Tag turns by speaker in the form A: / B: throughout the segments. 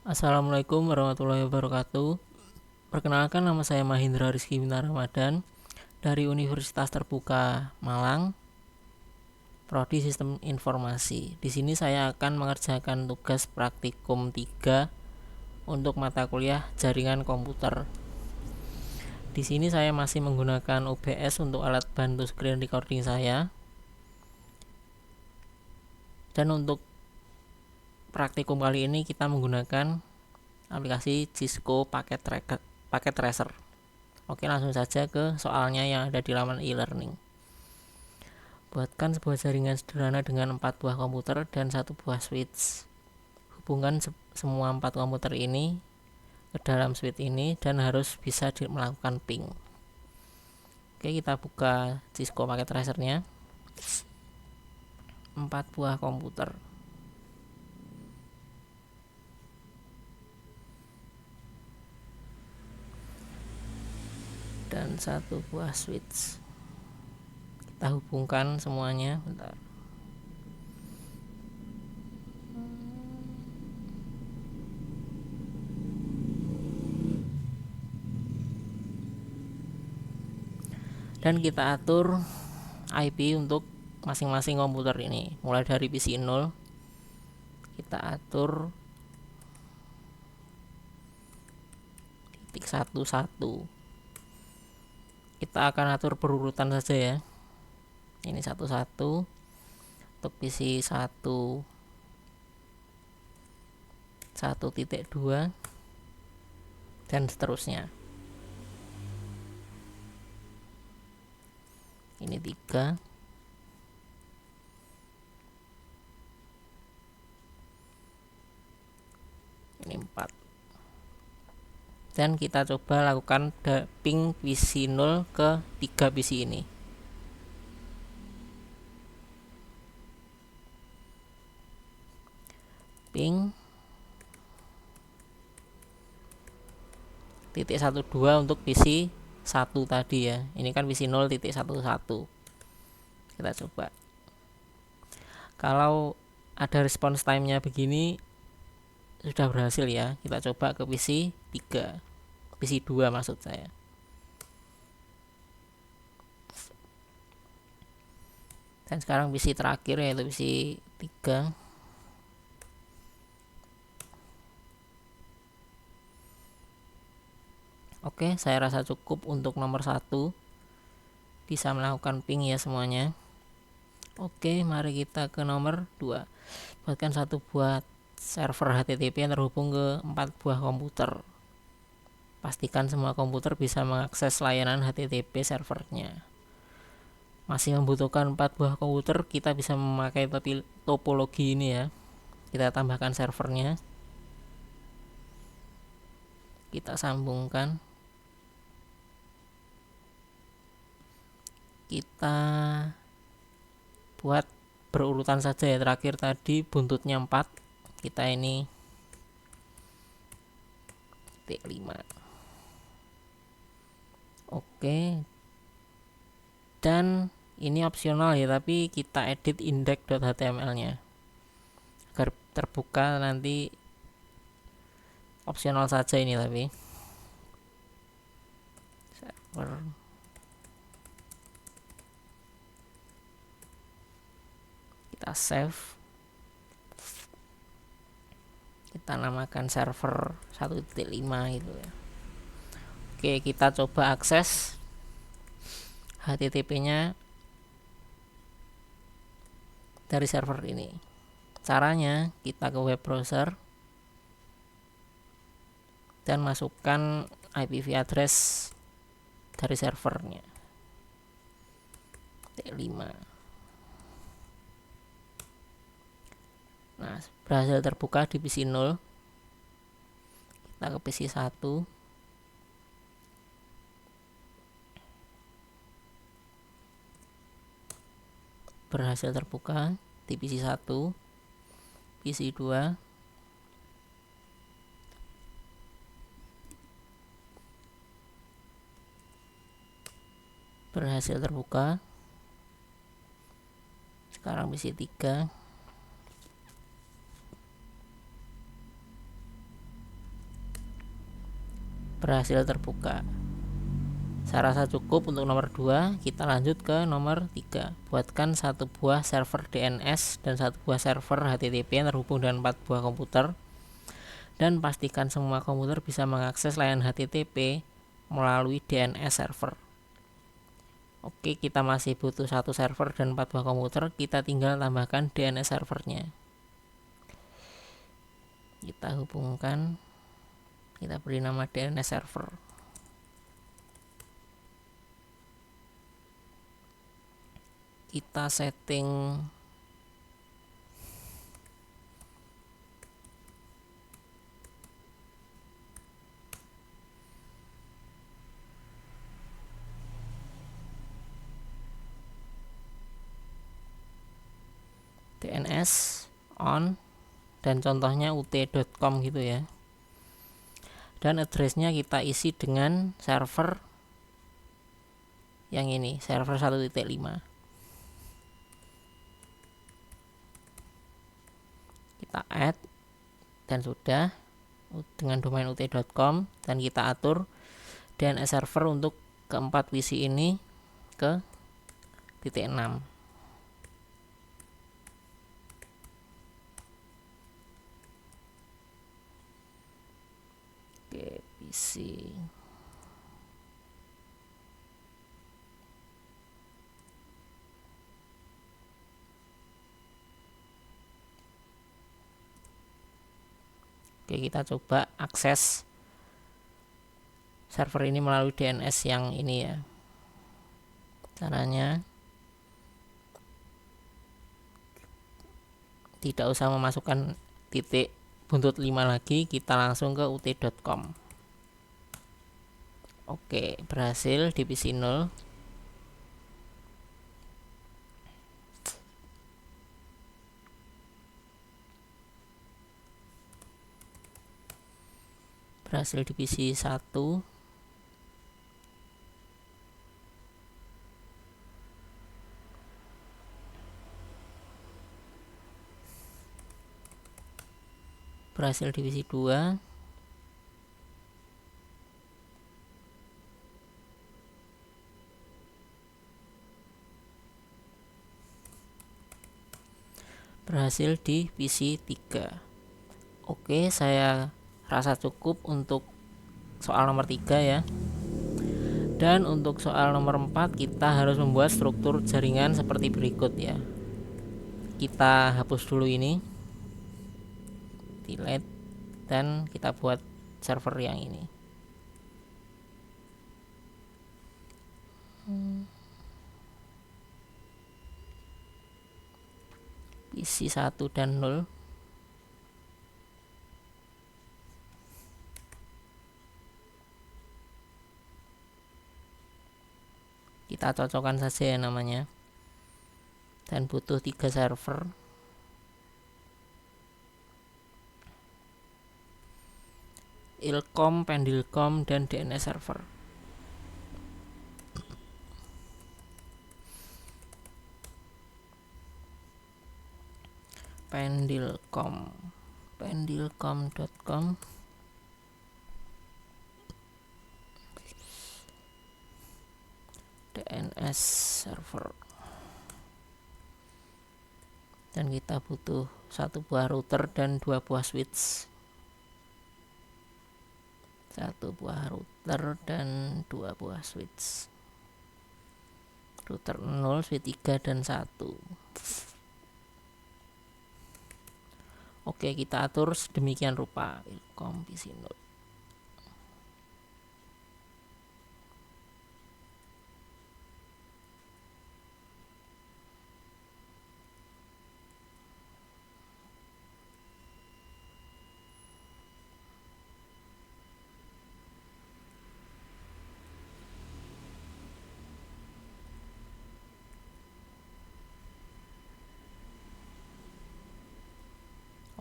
A: Assalamualaikum warahmatullahi wabarakatuh. Perkenalkan, nama saya Mahindra Rizky Bintang Ramadan dari Universitas Terbuka Malang, Prodi Sistem Informasi. Di sini saya akan mengerjakan tugas praktikum 3 untuk mata kuliah Jaringan Komputer. Di sini saya masih menggunakan OBS untuk alat bantu screen recording saya. Dan untuk praktikum kali ini kita menggunakan aplikasi Cisco Packet Tracer. Oke, langsung saja ke soalnya yang ada di laman e-learning. Buatkan sebuah jaringan sederhana dengan 4 buah komputer dan 1 buah switch. Hubungkan semua 4 komputer ini ke dalam switch ini dan harus bisa melakukan ping. Oke, kita buka Cisco Packet Tracer-nya. 4 buah komputer. Dan 1 buah switch. Kita hubungkan semuanya. Bentar. Dan kita atur IP untuk masing-masing komputer ini. Mulai dari PC 0 kita atur .11. Kita akan atur berurutan saja ya. Ini 11 untuk PC 1 1.2 dan seterusnya. Ini 3. Ini 4. Dan kita coba lakukan ping PC 0 ke 3 PC ini. Ping .12 untuk PC 1 tadi ya. Ini kan PC 0.11. Kita coba. Kalau ada response time-nya begini sudah berhasil ya. Kita coba ke PC 3. PC 2 maksud saya. Dan sekarang PC terakhir yaitu PC 3. Oke, saya rasa cukup untuk nomor 1. Bisa melakukan ping ya semuanya. Oke, mari kita ke nomor 2. Buatkan 1 buah server HTTP yang terhubung ke 4 buah komputer. Pastikan semua komputer bisa mengakses layanan HTTP servernya. Masih membutuhkan 4 buah komputer, kita bisa memakai topologi ini ya. Kita tambahkan servernya. Kita sambungkan. Kita buat berurutan saja ya. Terakhir tadi buntutnya 4. Kita ini T5. Oke. Dan ini opsional ya, tapi kita edit index.html-nya agar terbuka nanti. Opsional saja ini tapi. Server. Kita save. Kita namakan server 1.5 gitu ya. Oke, kita coba akses HTTP-nya dari server ini. Caranya kita ke web browser dan masukkan IPv address dari servernya T5. Nah, berhasil terbuka di PC 0. Kita ke PC 1. Berhasil terbuka di PC 1. PC 2. Berhasil terbuka. Sekarang PC 3. berhasil terbuka. Saya rasa cukup untuk nomor 2. Kita lanjut ke nomor 3. Buatkan satu buah server DNS dan satu buah server HTTP yang terhubung dengan 4 buah komputer, dan pastikan semua komputer bisa mengakses layanan HTTP melalui DNS server. Oke, kita masih butuh satu server dan 4 buah komputer. Kita tinggal tambahkan DNS servernya. Kita hubungkan, kita beri nama DNS server. Kita setting DNS on dan contohnya ut.com gitu ya. Dan addressnya kita isi dengan server yang ini, server 1.5. Kita add dan sudah dengan domain ut.com, dan kita atur DNS server untuk keempat WC ini ke titik 6. Oke, PC. Oke, kita coba akses server ini melalui DNS yang ini ya. Caranya tidak usah memasukkan titik buntut 5 lagi, kita langsung ke ut.com. Oke, berhasil di PC 0. Berhasil di PC 1. Berhasil di PC 2. Berhasil di PC 3. Oke, saya rasa cukup untuk soal nomor 3 ya. Dan untuk soal nomor 4 kita harus membuat struktur jaringan seperti berikut ya. Kita hapus dulu ini, delete, dan kita buat server yang ini. PC 1 dan 0. Kita cocokkan saja ya namanya. Dan butuh 3 server. Ilkom, Pendilkom, dan DNS server. Pendilkom, pendilkom.com, DNS server. Dan kita butuh satu buah router dan 2 buah switch. Satu buah router dan 2 buah switch. Router 0, switch 3 dan 1. Oke, kita atur sedemikian rupa. Ilkom PC 0.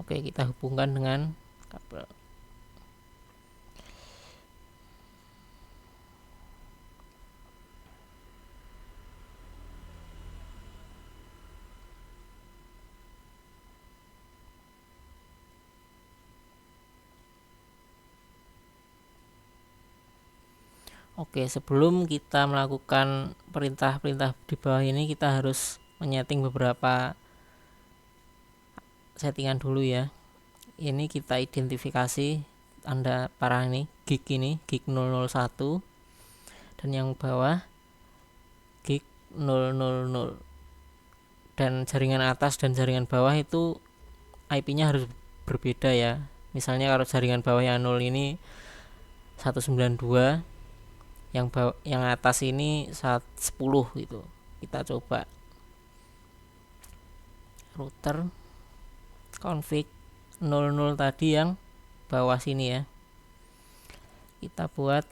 A: Oke, kita hubungkan dengan kabel. Oke, sebelum kita melakukan perintah-perintah di bawah ini, kita harus menyeting beberapa settingan dulu ya. Ini kita identifikasi tanda parah ini, gig 001, dan yang bawah gig 000. Dan jaringan atas dan jaringan bawah itu IP-nya harus berbeda ya. Misalnya kalau jaringan bawah yang 0 ini 192, yang atas ini 10 gitu. Kita coba router config 00 tadi yang bawah sini ya, kita buat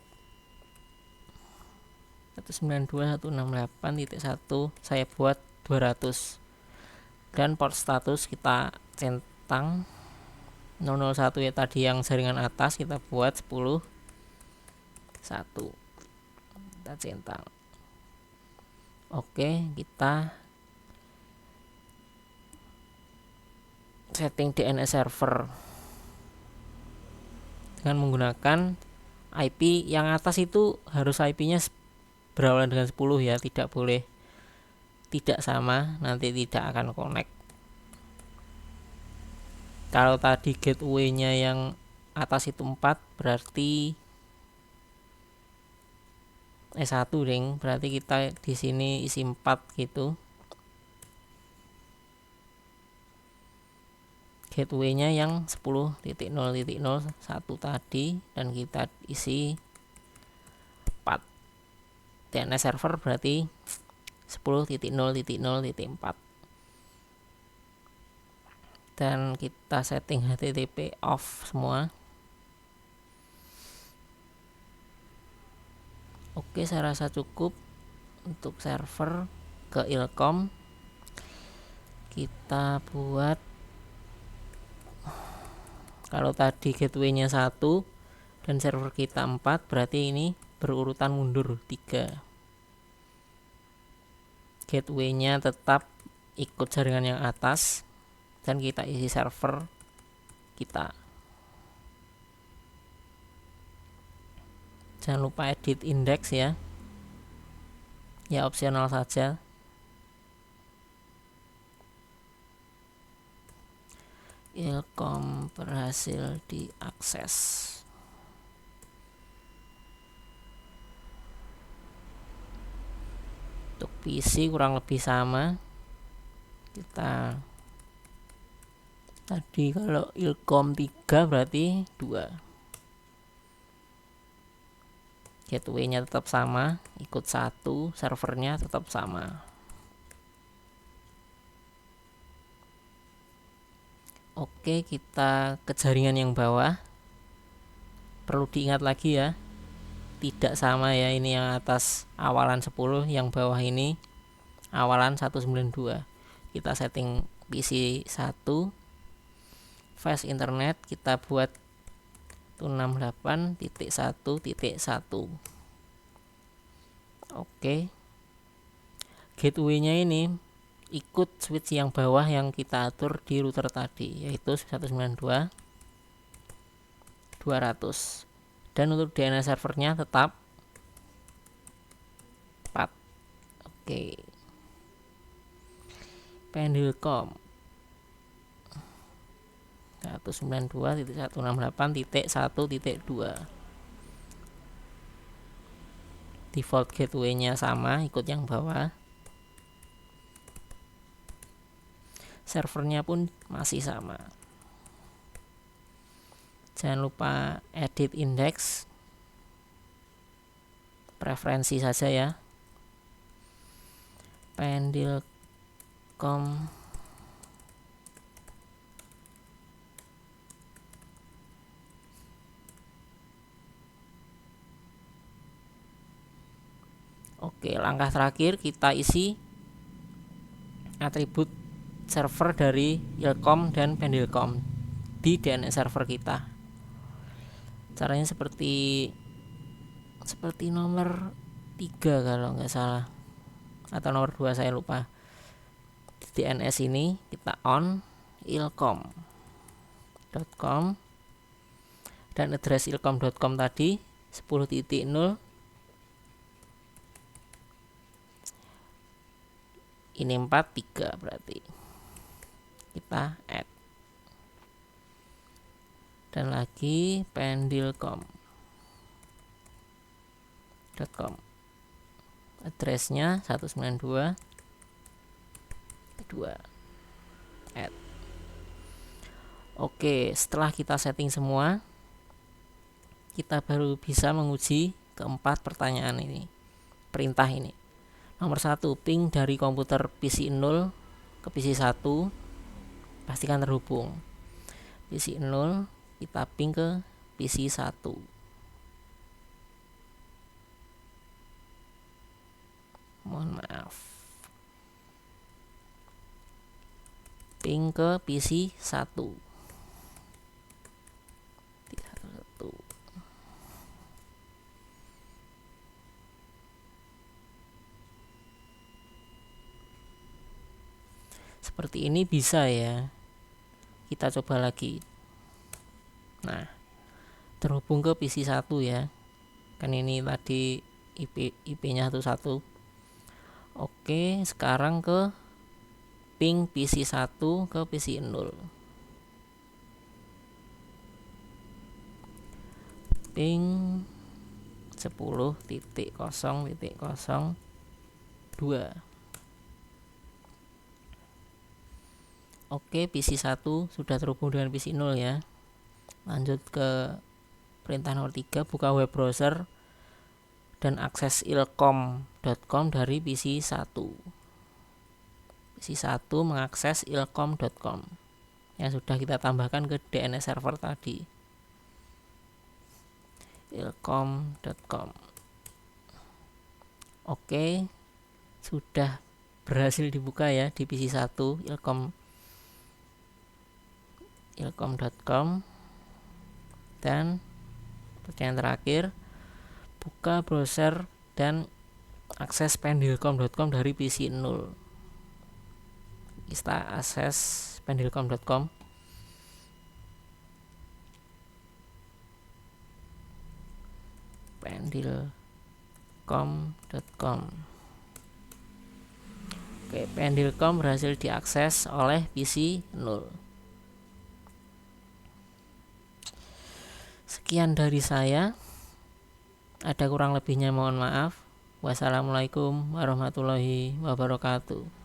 A: 192.168.1, saya buat 200, dan port status kita centang 001 ya, tadi yang jaringan atas kita buat 10 1, kita centang. Oke, kita setting DNS server dengan menggunakan IP yang atas itu harus IP-nya berawalan dengan 10 ya, tidak boleh tidak sama, nanti tidak akan connect. Kalau tadi gateway-nya yang atas itu 4, berarti 1 ring, berarti kita di sini isi 4 gitu. Gateway-nya yang 10.0.01 tadi, dan kita isi 4. DNS server berarti 10.0.0.4, dan kita setting HTTP off semua. Oke, saya rasa cukup untuk server ke Ilkom. Kita buat, kalau tadi gateway-nya 1 dan server kita 4, berarti ini berurutan mundur 3. Gateway-nya tetap ikut jaringan yang atas, dan kita isi server kita. Jangan lupa edit index ya, opsional saja. Ilkom berhasil diakses. Untuk PC kurang lebih sama. Kita tadi kalau Ilkom 3 berarti 2. Gateway-nya tetap sama, ikut 1, servernya tetap sama. Oke, kita ke jaringan yang bawah. Perlu diingat lagi ya, tidak sama ya, ini yang atas awalan 10, yang bawah ini awalan 192. Kita setting PC 1, fast internet kita buat 168.1.1. Oke, gateway-nya ini ikut switch yang bawah yang kita atur di router tadi, yaitu 192.200, dan untuk DNS servernya tetap 4. Oke, Pendilkom 192.168.1.2. Default gateway-nya sama, ikut yang bawah. Servernya pun masih sama. Jangan lupa edit index, preferensi saja ya. Pendilkom Oke, langkah terakhir kita isi atribut server dari Ilkom dan Pendilkom di DNS server kita. Caranya seperti nomor 3 kalau nggak salah, atau nomor 2 saya lupa. Di DNS ini kita on ilkom.com, dan address ilkom.com tadi 10.0 ini 43 berarti kita add. Dan lagi pendilcom.com, addressnya 192.2 add. Oke, setelah kita setting semua, kita baru bisa menguji keempat pertanyaan ini, perintah ini. Nomor 1, ping dari komputer PC 0 ke PC 1, pastikan terhubung. PC 0 kita ping ke PC 1. Mohon maaf. Ping ke PC 1. Seperti ini bisa ya. Kita coba lagi. Nah, terhubung ke PC 1 ya. Kan ini tadi IP-nya 11. Oke, sekarang ke ping PC 1 ke PC 0. Ping 10.0.02. Oke, PC 1 sudah terhubung dengan PC 0 ya. Lanjut ke perintah nomor 3, buka web browser dan akses ilkom.com dari PC 1. PC 1 mengakses ilkom.com yang sudah kita tambahkan ke DNS server tadi. ilkom.com. Oke, sudah berhasil dibuka ya di PC 1 ilkom.com. Dan pertanyaan terakhir, buka browser dan akses pendilcom.com dari PC 0. Kita akses pendilcom.com. pendilcom.com. Oke, pendilcom berhasil diakses oleh PC 0. Sekian dari saya. Ada kurang lebihnya mohon maaf. Wassalamualaikum warahmatullahi wabarakatuh.